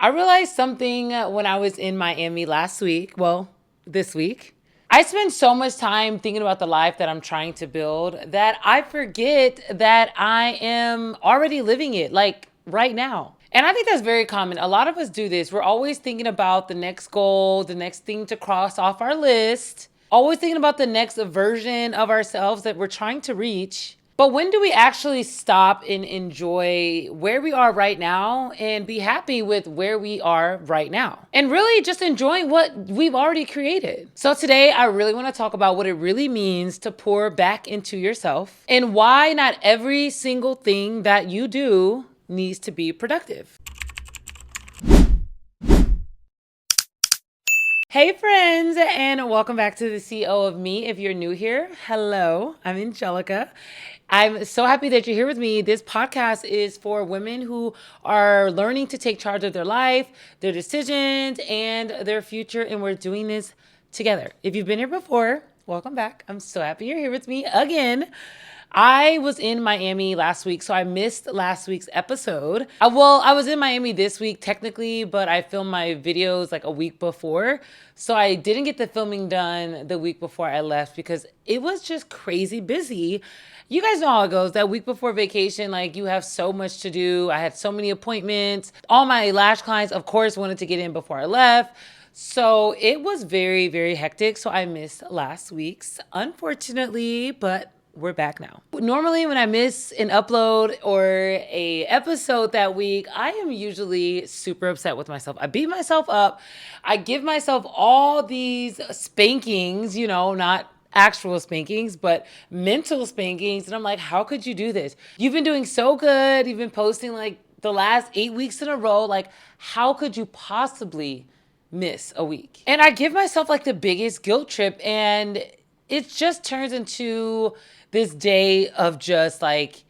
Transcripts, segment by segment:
I realized something when I was in Miami last week. Well, this week. I spend so much time thinking about the life that I'm trying to build that I forget that I am already living it, like right now. And I think that's very common. A lot of us do this. We're always thinking about the next goal, the next thing to cross off our list, always thinking about the next version of ourselves that we're trying to reach. But when do we actually stop and enjoy where we are right now and be happy with where we are right now? And really just enjoying what we've already created. So today, I really want to talk about what it really means to pour back into yourself and why not every single thing that you do needs to be productive. Hey friends, and welcome back to the CEO of Me. If you're new here, hello, I'm Angelica. I'm so happy that you're here with me. This podcast is for women who are learning to take charge of their life, their decisions, and their future, and we're doing this together. If you've been here before, welcome back. I'm so happy you're here with me again. I was in Miami last week, so I missed last week's episode. I was in Miami this week technically, but I filmed my videos like a week before. So I didn't get the filming done the week before I left because it was just crazy busy. You guys know how it goes. That week before vacation, like you have so much to do. I had so many appointments. All my lash clients, of course, wanted to get in before I left. So it was very, very hectic. So I missed last week's, unfortunately, but we're back now. Normally when I miss an upload or a episode that week, I am usually super upset with myself. I beat myself up. I give myself all these spankings, not actual spankings, but mental spankings. And I'm like, how could you do this? You've been doing so good. You've been posting like the last 8 weeks in a row. Like, how could you possibly miss a week? And I give myself like the biggest guilt trip, and it just turns into this day of just like,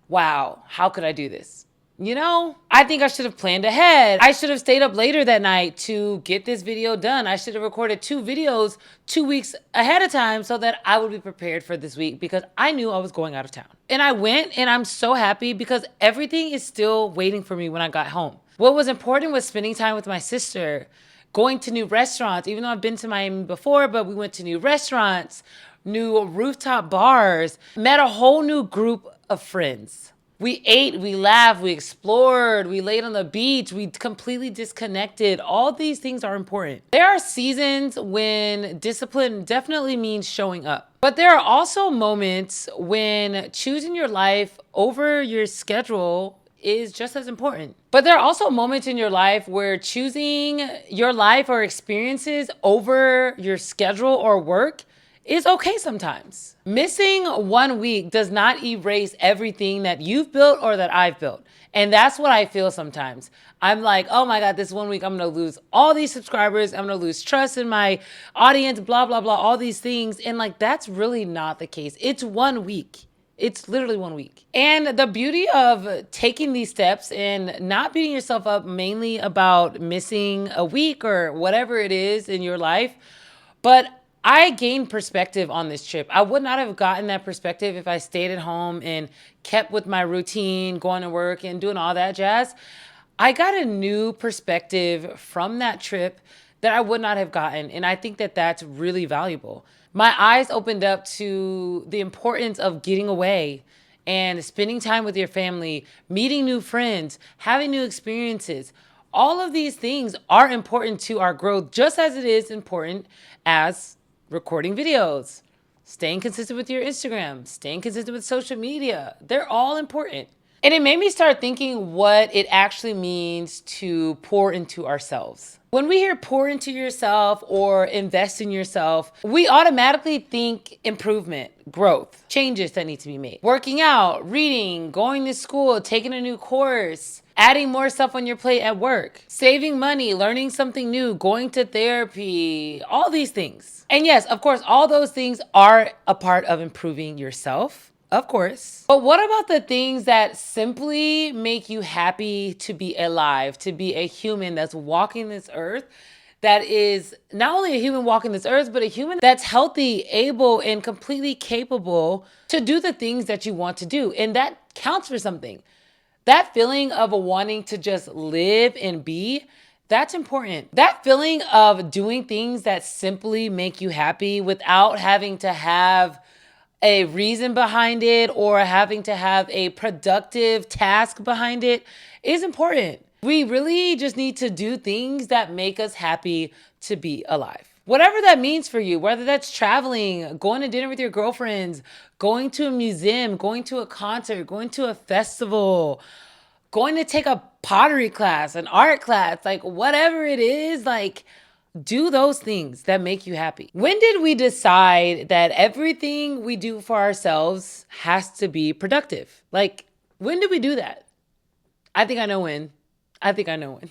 wow, how could I do this? I think I should have planned ahead. I should have stayed up later that night to get this video done. I should have recorded 2 videos 2 weeks ahead of time so that I would be prepared for this week because I knew I was going out of town. And I went, and I'm so happy because everything is still waiting for me when I got home. What was important was spending time with my sister, going to new restaurants, even though I've been to Miami before, but we went to new restaurants, new rooftop bars, met a whole new group of friends. We ate, we laughed, we explored, we laid on the beach, we completely disconnected. All these things are important. There are seasons when discipline definitely means showing up. But there are also moments when choosing your life over your schedule is just as important. But there are also moments in your life where choosing your life or experiences over your schedule or work is okay sometimes. Missing 1 week does not erase everything that you've built or that I've built. And that's what I feel sometimes. I'm like, oh my God, this 1 week I'm gonna lose all these subscribers. I'm gonna lose trust in my audience, blah, blah, blah, all these things. And like, that's really not the case. It's 1 week. It's literally 1 week. And the beauty of taking these steps and not beating yourself up mainly about missing a week or whatever it is in your life, but I gained perspective on this trip. I would not have gotten that perspective if I stayed at home and kept with my routine, going to work and doing all that jazz. I got a new perspective from that trip that I would not have gotten. And I think that that's really valuable. My eyes opened up to the importance of getting away and spending time with your family, meeting new friends, having new experiences. All of these things are important to our growth, just as it is important as recording videos, staying consistent with your Instagram, staying consistent with social media. They're all important. And it made me start thinking what it actually means to pour into ourselves. When we hear pour into yourself or invest in yourself, we automatically think improvement, growth, changes that need to be made. Working out, reading, going to school, taking a new course, adding more stuff on your plate at work, saving money, learning something new, going to therapy, all these things. And yes, of course, all those things are a part of improving yourself. Of course. But what about the things that simply make you happy to be alive, to be a human that's walking this earth, that is not only a human walking this earth, but a human that's healthy, able, and completely capable to do the things that you want to do. And that counts for something. That feeling of wanting to just live and be, that's important. That feeling of doing things that simply make you happy without having to have a reason behind it or having to have a productive task behind it is important. We really just need to do things that make us happy to be alive. Whatever that means for you, whether that's traveling, going to dinner with your girlfriends, going to a museum, going to a concert, going to a festival, going to take a pottery class, an art class, like whatever it is, like do those things that make you happy. When did we decide that everything we do for ourselves has to be productive? Like, when did we do that? I think I know when. I think I know when.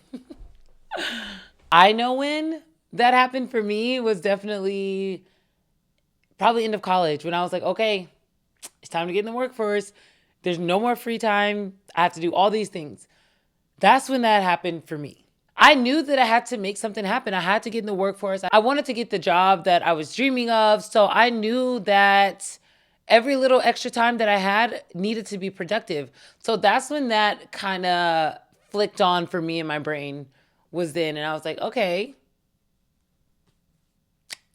I know when that happened for me was definitely probably end of college when I was like, okay, it's time to get in the workforce. There's no more free time. I have to do all these things. That's when that happened for me. I knew that I had to make something happen. I had to get in the workforce. I wanted to get the job that I was dreaming of. So I knew that every little extra time that I had needed to be productive. So that's when that kind of flicked on for me in my brain was then. And I was like, okay,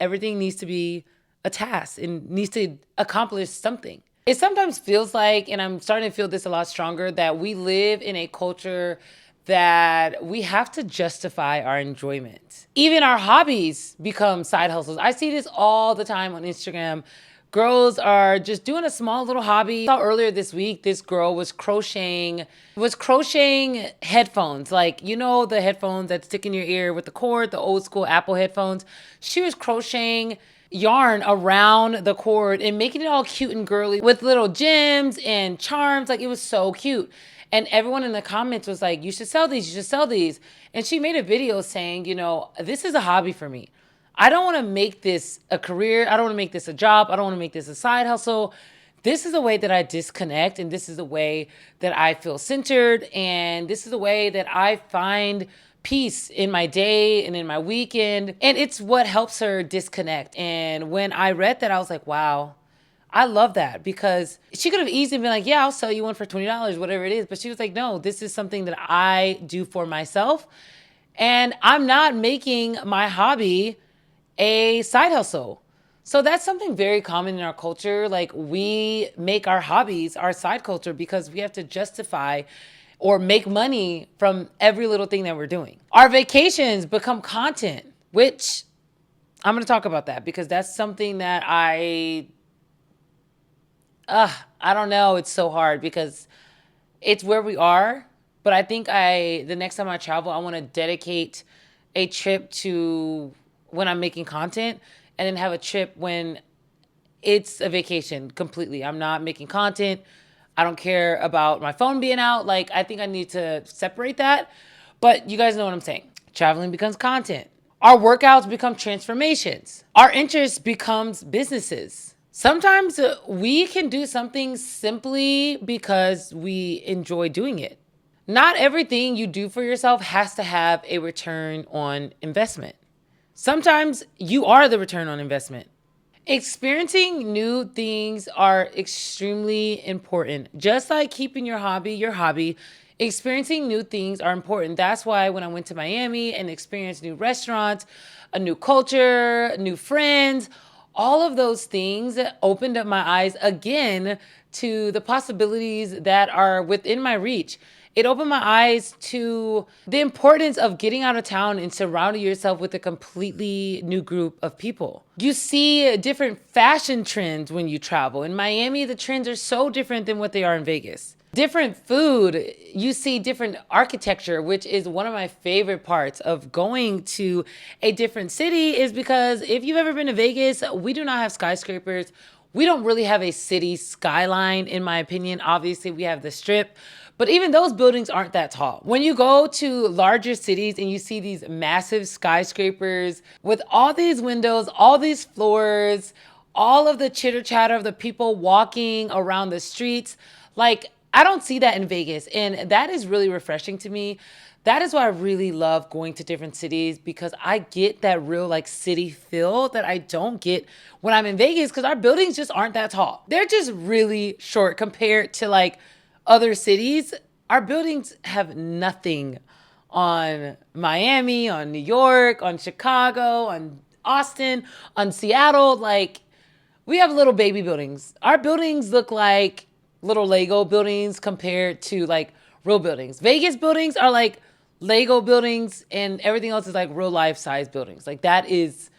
everything needs to be a task and needs to accomplish something. It sometimes feels like, and I'm starting to feel this a lot stronger, that we live in a culture that we have to justify our enjoyment. Even our hobbies become side hustles. I see this all the time on Instagram. Girls are just doing a small little hobby. I saw earlier this week, this girl was crocheting headphones. Like, you know, the headphones that stick in your ear with the cord, the old school Apple headphones. She was crocheting yarn around the cord and making it all cute and girly with little gems and charms. Like, it was so cute. And everyone in the comments was like, you should sell these, you should sell these. And she made a video saying, you know, this is a hobby for me. I don't want to make this a career. I don't want to make this a job. I don't want to make this a side hustle. This is a way that I disconnect, and this is a way that I feel centered, and this is a way that I find peace in my day and in my weekend. And it's what helps her disconnect. And when I read that, I was like, wow, I love that, because she could have easily been like, yeah, I'll sell you one for $20, whatever it is. But she was like, no, this is something that I do for myself. And I'm not making my hobby a side hustle. So that's something very common in our culture. Like, we make our hobbies our side culture because we have to justify or make money from every little thing that we're doing. Our vacations become content, which I'm going to talk about that because that's something that I don't know. It's so hard because it's where we are. But I think the next time I travel, I want to dedicate a trip to when I'm making content, and then have a trip when it's a vacation completely. I'm not making content. I don't care about my phone being out. Like, I think I need to separate that. But you guys know what I'm saying. Traveling becomes content. Our workouts become transformations. Our interest becomes businesses. Sometimes we can do something simply because we enjoy doing it. Not everything you do for yourself has to have a return on investment. Sometimes you are the return on investment. Experiencing new things are extremely important. Just like keeping your hobby, experiencing new things are important. That's why when I went to Miami and experienced new restaurants, a new culture, new friends, all of those things opened up my eyes again to the possibilities that are within my reach. It opened my eyes to the importance of getting out of town and surrounding yourself with a completely new group of people. You see different fashion trends when you travel. In Miami, the trends are so different than what they are in Vegas. Different food, you see different architecture, which is one of my favorite parts of going to a different city, is because if you've ever been to Vegas, we do not have skyscrapers. We don't really have a city skyline, in my opinion. Obviously, we have the Strip, but even those buildings aren't that tall. When you go to larger cities and you see these massive skyscrapers with all these windows, all these floors, all of the chitter chatter of the people walking around the streets, like, I don't see that in Vegas. And that is really refreshing to me. That is why I really love going to different cities, because I get that real like city feel that I don't get when I'm in Vegas, because our buildings just aren't that tall. They're just really short compared to like other cities. Our buildings have nothing on Miami, on New York, on Chicago, on Austin, on Seattle. Like, we have little baby buildings. Our buildings look like little Lego buildings compared to like real buildings. Vegas buildings are like Lego buildings, and everything else is like real life size buildings. Like, that is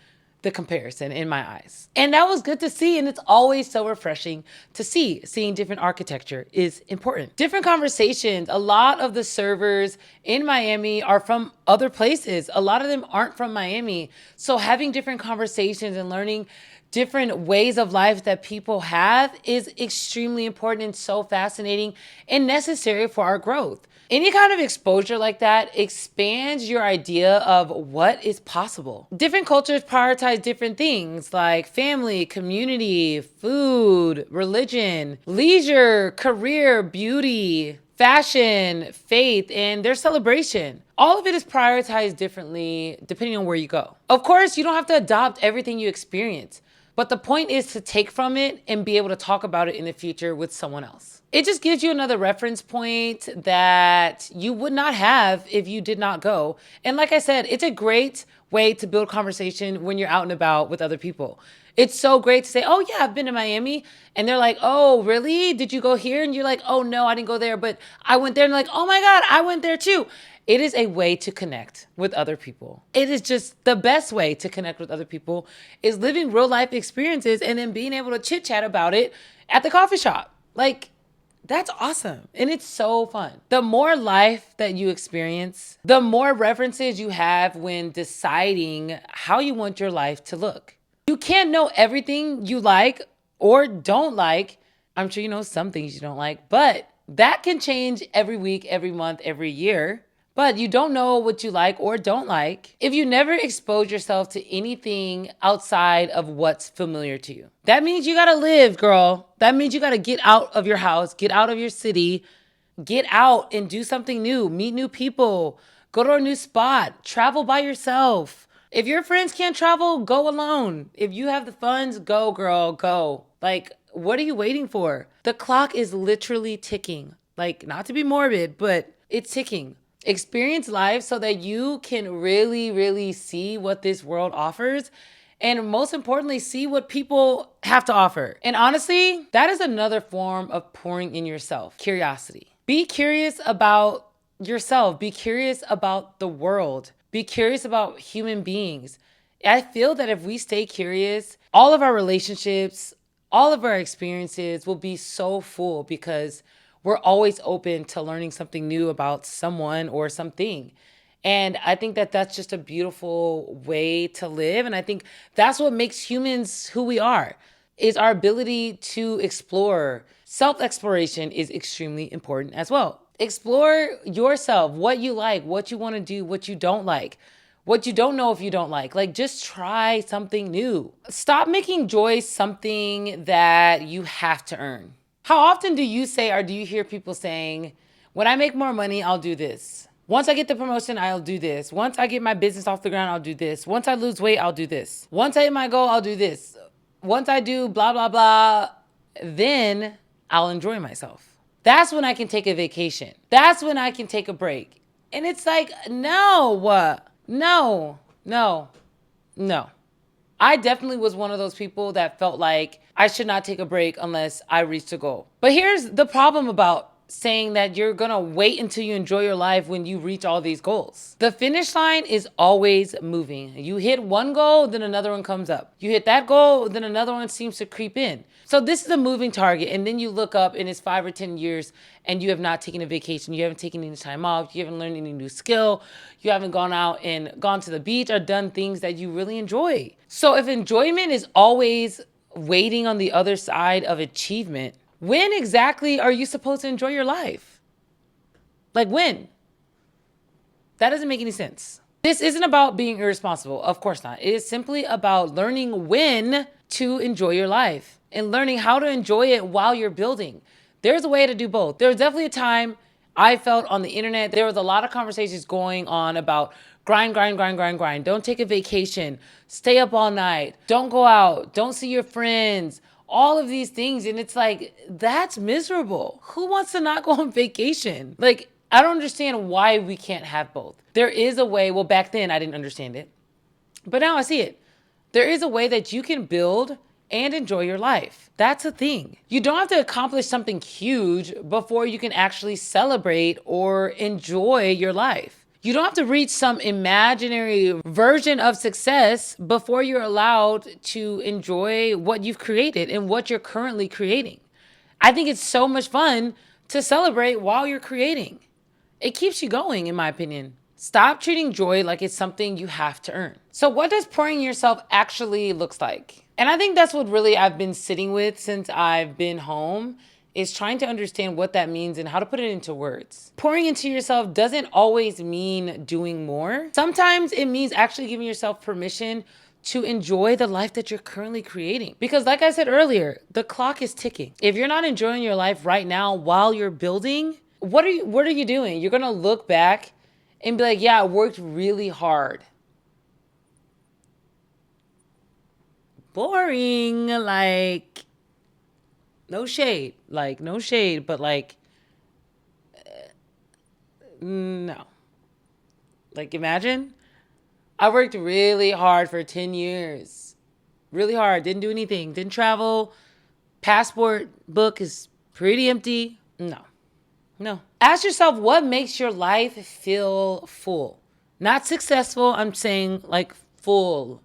the comparison in my eyes. And that was good to see. And it's always so refreshing to see. Seeing different architecture is important. Different conversations. A lot of the servers in Miami are from other places. A lot of them aren't from Miami. So having different conversations and learning different ways of life that people have is extremely important and so fascinating and necessary for our growth. Any kind of exposure like that expands your idea of what is possible. Different cultures prioritize different things like family, community, food, religion, leisure, career, beauty, fashion, faith, and their celebration. All of it is prioritized differently depending on where you go. Of course, you don't have to adopt everything you experience, but the point is to take from it and be able to talk about it in the future with someone else. It just gives you another reference point that you would not have if you did not go. And like I said, it's a great way to build conversation when you're out and about with other people. It's so great to say, oh yeah, I've been to Miami. And they're like, oh, really? Did you go here? And you're like, oh no, I didn't go there, but I went there. And like, oh my God, I went there too. It is a way to connect with other people. It is just the best way to connect with other people is living real life experiences and then being able to chit chat about it at the coffee shop. Like, that's awesome. And it's so fun. The more life that you experience, the more references you have when deciding how you want your life to look. You can't know everything you like or don't like. I'm sure you know some things you don't like, but that can change every week, every month, every year. But you don't know what you like or don't like if you never expose yourself to anything outside of what's familiar to you. That means you gotta live, girl. That means you gotta get out of your house, get out of your city, get out and do something new, meet new people, go to a new spot, travel by yourself. If your friends can't travel, go alone. If you have the funds, go, girl, go. Like, what are you waiting for? The clock is literally ticking. Like, not to be morbid, but it's ticking. Experience life so that you can really, really see what this world offers. And most importantly, see what people have to offer. And honestly, that is another form of pouring in yourself. Curiosity. Be curious about yourself. Be curious about the world. Be curious about human beings. I feel that if we stay curious, all of our relationships, all of our experiences will be so full because we're always open to learning something new about someone or something. And I think that that's just a beautiful way to live. And I think that's what makes humans who we are, is our ability to explore. Self-exploration is extremely important as well. Explore yourself, what you like, what you want to do, what you don't like, what you don't know if you don't like. Like, just try something new. Stop making joy something that you have to earn. How often do you say, or do you hear people saying, when I make more money, I'll do this. Once I get the promotion, I'll do this. Once I get my business off the ground, I'll do this. Once I lose weight, I'll do this. Once I hit my goal, I'll do this. Once I do blah, blah, blah, then I'll enjoy myself. That's when I can take a vacation. That's when I can take a break. And it's like, no, no, no, no. I definitely was one of those people that felt like I should not take a break unless I reached a goal. But here's the problem about saying that you're gonna wait until you enjoy your life when you reach all these goals. The finish line is always moving. You hit one goal, then another one comes up. You hit that goal, then another one seems to creep in. So this is a moving target, and then you look up and it's 5 or 10 years and you have not taken a vacation, you haven't taken any time off, you haven't learned any new skill, you haven't gone out and gone to the beach or done things that you really enjoy. So if enjoyment is always waiting on the other side of achievement, when exactly are you supposed to enjoy your life? Like, when? That doesn't make any sense. This isn't about being irresponsible. Of course not. It is simply about learning when to enjoy your life and learning how to enjoy it while you're building. There's a way to do both. There was definitely a time I felt on the internet, there was a lot of conversations going on about grind, grind, grind, grind, grind. Don't take a vacation. Stay up all night. Don't go out. Don't see your friends. all of these things. And it's like, that's miserable. Who wants to not go on vacation? Like, I don't understand why we can't have both. There is a way, well, back then I didn't understand it, but now I see it. There is a way that you can build and enjoy your life. That's a thing. You don't have to accomplish something huge before you can actually celebrate or enjoy your life. You don't have to reach some imaginary version of success before you're allowed to enjoy what you've created and what you're currently creating. I think it's so much fun to celebrate while you're creating. It keeps you going, in my opinion. Stop treating joy like it's something you have to earn. So what does pouring yourself actually looks like? And I think that's what really I've been sitting with since I've been home, is trying to understand what that means and how to put it into words. Pouring into yourself doesn't always mean doing more. Sometimes it means actually giving yourself permission to enjoy the life that you're currently creating. Because like I said earlier, the clock is ticking. If you're not enjoying your life right now while you're building, what are you doing? You're gonna look back and be like, yeah, I worked really hard. Boring. Like, no shade. Like, no shade, but like, no. Like, imagine I worked really hard for 10 years. Really hard. Didn't do anything. Didn't travel. Passport book is pretty empty. No. No. Ask yourself, what makes your life feel full? Not successful. I'm saying like full.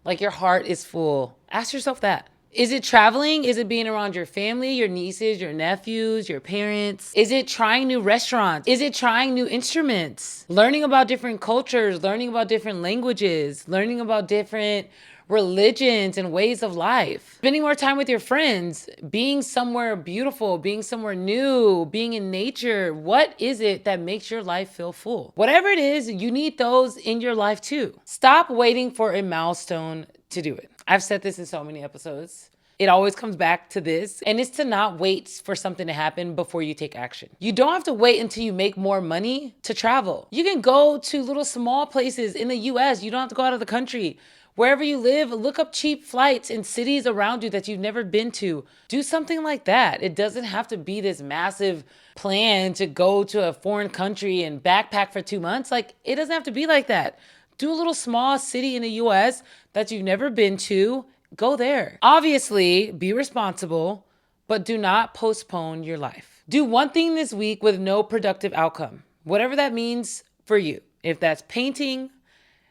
Like your heart is full. Ask yourself that. Is it traveling? Is it being around your family, your nieces, your nephews, your parents? Is it trying new restaurants? Is it trying new instruments? Learning about different cultures, learning about different languages, learning about different religions and ways of life, spending more time with your friends, being somewhere beautiful, being somewhere new, being in nature. What is it that makes your life feel full? Whatever it is, you need those in your life too. Stop waiting for a milestone to do it. I've said this in so many episodes. It always comes back to this, and it's to not wait for something to happen before you take action. You don't have to wait until you make more money to travel. You can go to little small places in the US. You don't have to go out of the country. Wherever you live, look up cheap flights in cities around you that you've never been to. Do something like that. It doesn't have to be this massive plan to go to a foreign country and backpack for 2 months. Like, it doesn't have to be like that. Do a little small city in the US that you've never been to. Go there. Obviously, be responsible, but do not postpone your life. Do one thing this week with no productive outcome, whatever that means for you. If that's painting,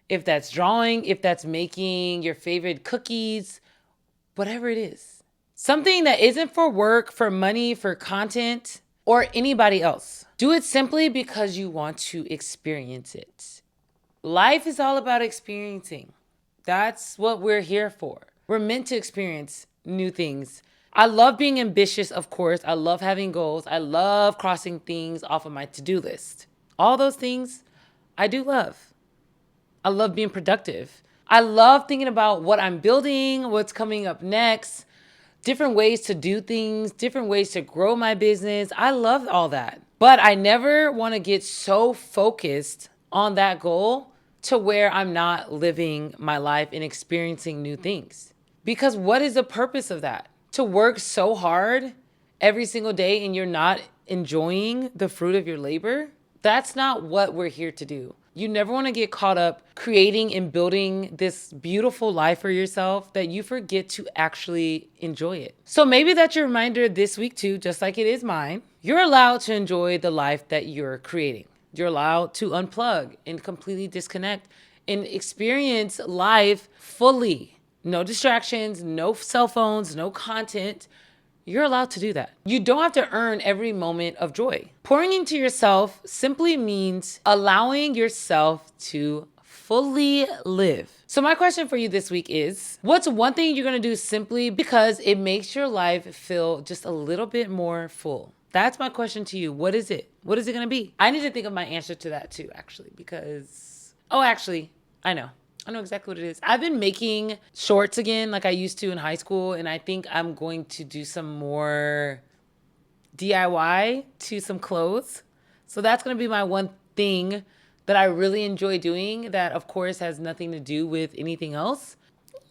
if that's drawing, if that's making your favorite cookies, whatever it is. Something that isn't for work, for money, for content, or anybody else. Do it simply because you want to experience it. Life is all about experiencing. That's what we're here for. We're meant to experience new things. I love being ambitious, of course. I love having goals. I love crossing things off of my to-do list. All those things I do love. I love being productive. I love thinking about what I'm building, what's coming up next, different ways to do things, different ways to grow my business. I love all that. But I never want to get so focused on that goal to where I'm not living my life and experiencing new things. Because what is the purpose of that? To work so hard every single day and you're not enjoying the fruit of your labor? That's not what we're here to do. You never want to get caught up creating and building this beautiful life for yourself that you forget to actually enjoy it. So maybe that's your reminder this week too, just like it is mine. You're allowed to enjoy the life that you're creating. You're allowed to unplug and completely disconnect and experience life fully. No distractions, no cell phones, no content. You're allowed to do that. You don't have to earn every moment of joy. Pouring into yourself simply means allowing yourself to fully live. So my question for you this week is, what's one thing you're gonna do simply because it makes your life feel just a little bit more full? That's my question to you. What is it? What is it gonna be? I need to think of my answer to that too, actually, because, I know. I know exactly what it is. I've been making shorts again like I used to in high school, and I think I'm going to do some more DIY to some clothes. So that's going to be my one thing that I really enjoy doing that, of course, has nothing to do with anything else.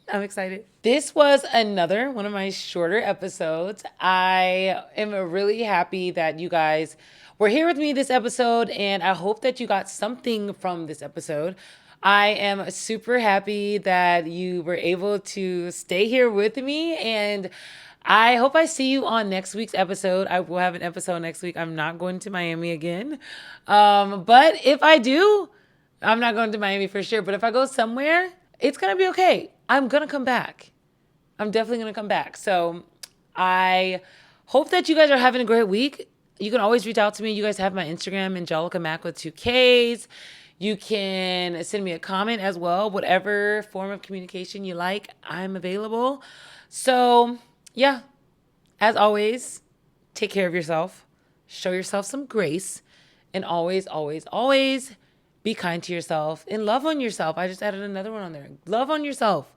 I'm excited. This was another one of my shorter episodes. I am really happy that you guys were here with me this episode, and I hope that you got something from this episode. I am super happy that you were able to stay here with me, and I hope I see you on next week's episode. I will have an episode next week. I'm not going to Miami again. But if I do, I'm not going to Miami for sure. But if I go somewhere, it's going to be okay. I'm going to come back. I'm definitely going to come back. So I hope that you guys are having a great week. You can always reach out to me. You guys have my Instagram, Angelica Mack with 2Ks. You can send me a comment as well. Whatever form of communication you like, I'm available. So, yeah, as always, take care of yourself. Show yourself some grace. And always, always, always be kind to yourself and love on yourself. I just added another one on there. Love on yourself.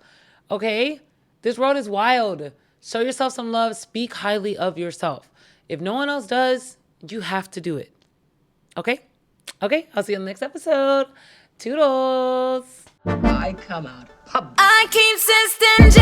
Okay? This world is wild. Show yourself some love. Speak highly of yourself. If no one else does, you have to do it. Okay? Okay, I'll see you on the next episode. Toodles. I come out. I keep sisting